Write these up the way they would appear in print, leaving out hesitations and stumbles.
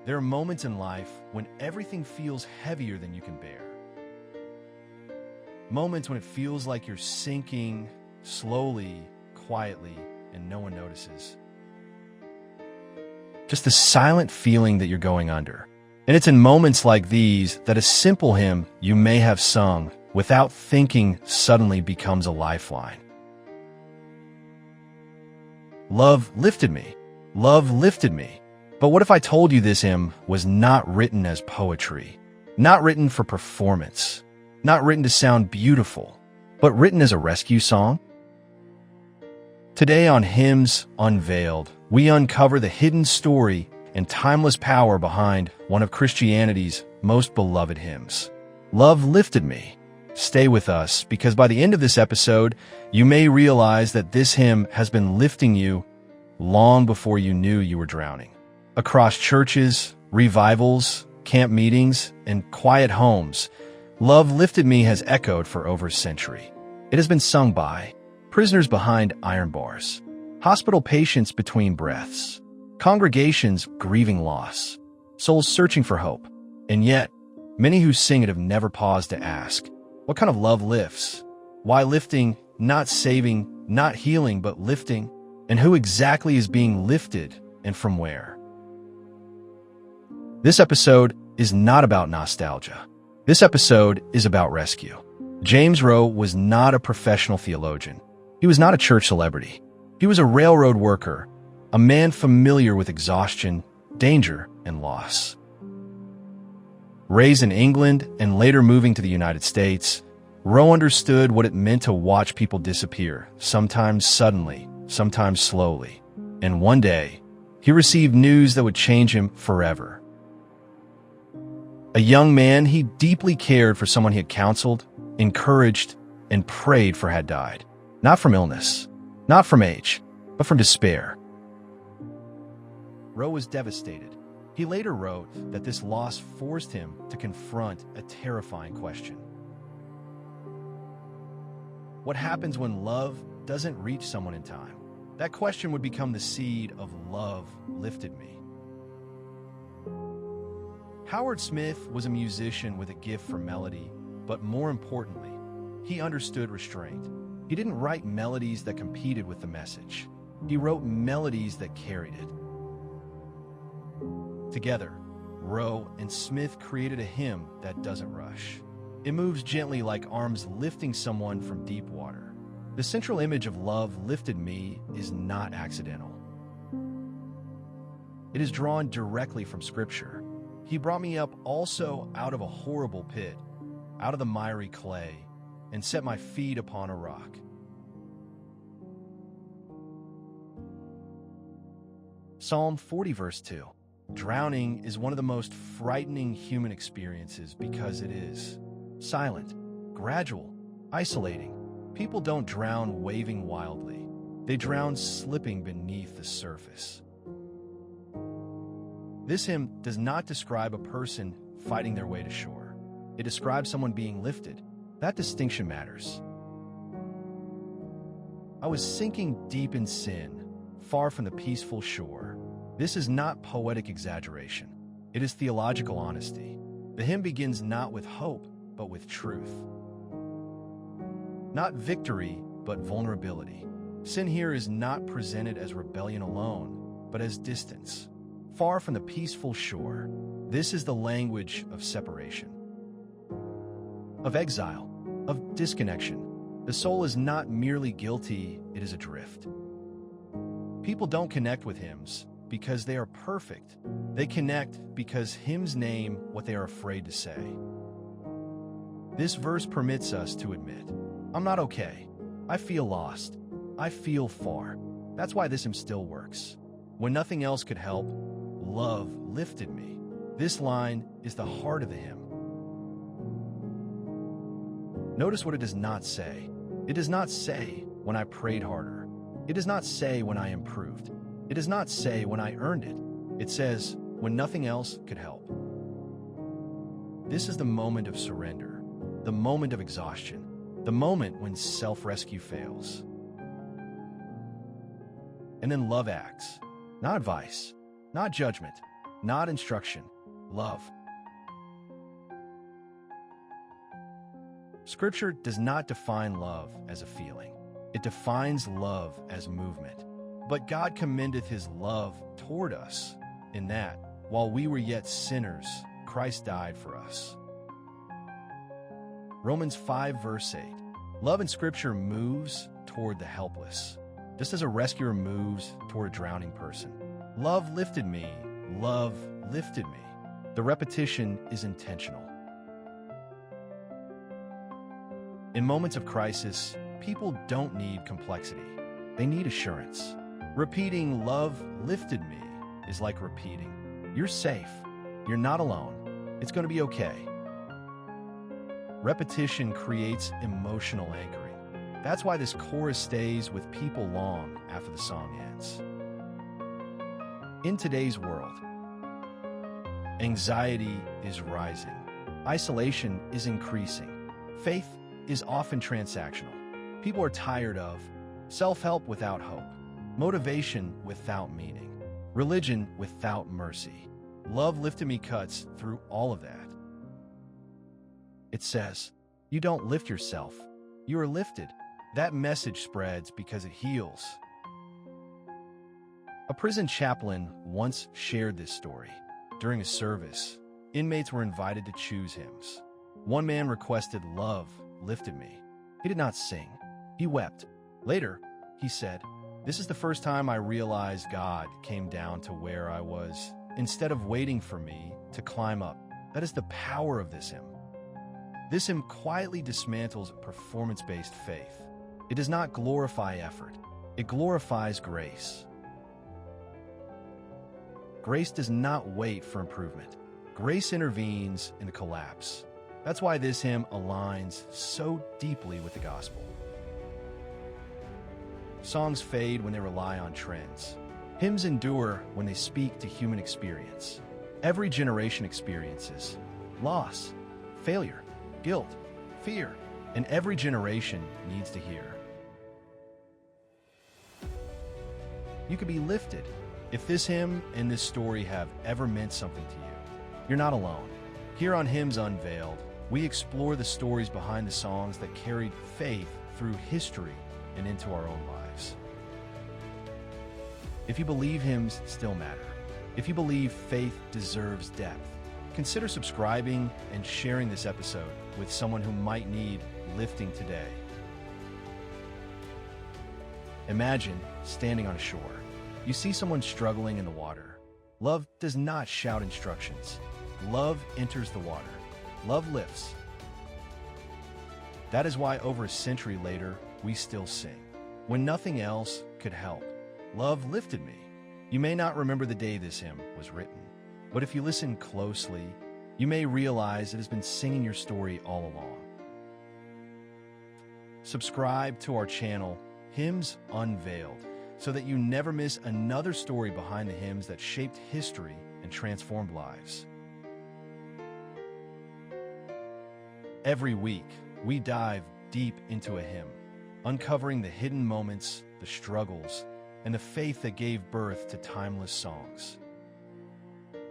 There are moments in life when everything feels heavier than you can bear. Moments when it feels like you're sinking slowly, quietly, and no one notices. Just the silent feeling that you're going under. And it's in moments like these that a simple hymn you may have sung without thinking suddenly becomes a lifeline. Love lifted me. Love lifted me. But what if I told you this hymn was not written as poetry, not written for performance, not written to sound beautiful, but written as a rescue song? Today on Hymns Unveiled, we uncover the hidden story and timeless power behind one of Christianity's most beloved hymns. Love lifted me. Stay with us, because by the end of this episode, you may realize that this hymn has been lifting you long before you knew you were drowning. Across churches, revivals, camp meetings, and quiet homes, Love Lifted Me has echoed for over a century. It has been sung by prisoners behind iron bars, hospital patients between breaths, congregations grieving loss, souls searching for hope. And yet, many who sing it have never paused to ask, what kind of love lifts? Why lifting, not saving, not healing, but lifting? And who exactly is being lifted, and from where? This episode is not about nostalgia. This episode is about rescue. James Rowe was not a professional theologian. He was not a church celebrity. He was a railroad worker, a man familiar with exhaustion, danger, and loss. Raised in England and later moving to the United States, Rowe understood what it meant to watch people disappear, sometimes suddenly, sometimes slowly. And one day, he received news that would change him forever. A young man, he deeply cared for someone he had counseled, encouraged, and prayed for had died. Not from illness, not from age, but from despair. Rowe was devastated. He later wrote that this loss forced him to confront a terrifying question. What happens when love doesn't reach someone in time? That question would become the seed of Love Lifted Me. Howard Smith was a musician with a gift for melody, but more importantly, he understood restraint. He didn't write melodies that competed with the message. He wrote melodies that carried it. Together, Rowe and Smith created a hymn that doesn't rush. It moves gently like arms lifting someone from deep water. The central image of Love Lifted Me is not accidental. It is drawn directly from Scripture. He brought me up also out of a horrible pit, out of the miry clay, and set my feet upon a rock. Psalm 40 verse 2. Drowning is one of the most frightening human experiences because it is silent, gradual, isolating. People don't drown waving wildly. They drown slipping beneath the surface. This hymn does not describe a person fighting their way to shore. It describes someone being lifted. That distinction matters. I was sinking deep in sin, far from the peaceful shore. This is not poetic exaggeration. It is theological honesty. The hymn begins not with hope, but with truth. Not victory, but vulnerability. Sin here is not presented as rebellion alone, but as distance. Far from the peaceful shore, this is the language of separation, of exile, of disconnection. The soul is not merely guilty, it is adrift. People don't connect with hymns because they are perfect. They connect because hymns name what they are afraid to say. This verse permits us to admit, I'm not okay. I feel lost. I feel far. That's why this hymn still works. When nothing else could help, Love lifted me. This line is the heart of the hymn. Notice what it does not say. It does not say when I prayed harder. It does not say when I improved. It does not say when I earned it. It says when nothing else could help. This is the moment of surrender, the moment of exhaustion, the moment when self-rescue fails. And then love acts, not advice, not judgment, not instruction, love. Scripture does not define love as a feeling. It defines love as movement. But God commendeth his love toward us, in that, while we were yet sinners, Christ died for us. Romans 5 verse 8. Love in Scripture moves toward the helpless, just as a rescuer moves toward a drowning person. Love lifted me, love lifted me. The repetition is intentional. In moments of crisis, people don't need complexity. They need assurance. Repeating "love lifted me" is like repeating, "You're safe. You're not alone. It's going to be okay." Repetition creates emotional anchoring. That's why this chorus stays with people long after the song ends. In today's world, anxiety is rising. Isolation is increasing. Faith is often transactional. People are tired of self-help without hope, motivation without meaning, religion without mercy. Love lifted me cuts through all of that. It says, you don't lift yourself, you are lifted. That message spreads because it heals. A prison chaplain once shared this story. During a service, inmates were invited to choose hymns. One man requested "Love Lifted Me." He did not sing. He wept. Later, he said, "This is the first time I realized God came down to where I was, instead of waiting for me to climb up." That is the power of this hymn. This hymn quietly dismantles performance-based faith. It does not glorify effort. It glorifies grace. Grace does not wait for improvement. Grace intervenes in the collapse. That's why this hymn aligns so deeply with the gospel. Songs fade when they rely on trends. Hymns endure when they speak to human experience. Every generation experiences loss, failure, guilt, fear, and every generation needs to hear. You could be lifted. If this hymn and this story have ever meant something to you, you're not alone. Here on Hymns Unveiled, we explore the stories behind the songs that carried faith through history and into our own lives. If you believe hymns still matter, if you believe faith deserves depth, consider subscribing and sharing this episode with someone who might need lifting today. Imagine standing on a shore. You see someone struggling in the water. Love does not shout instructions. Love enters the water. Love lifts. That is why over a century later, we still sing. When nothing else could help, love lifted me. You may not remember the day this hymn was written, but if you listen closely, you may realize it has been singing your story all along. Subscribe to our channel, Hymns Unveiled, so that you never miss another story behind the hymns that shaped history and transformed lives. Every week, we dive deep into a hymn, uncovering the hidden moments, the struggles, and the faith that gave birth to timeless songs.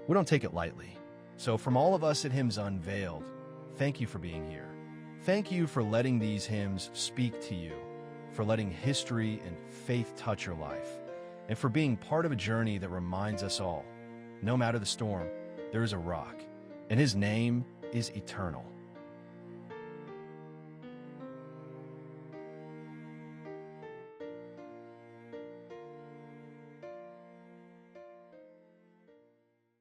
We don't take it lightly. So from all of us at Hymns Unveiled, thank you for being here. Thank you for letting these hymns speak to you, for letting history and faith touch your life, and for being part of a journey that reminds us all, no matter the storm, there is a rock, and his name is eternal.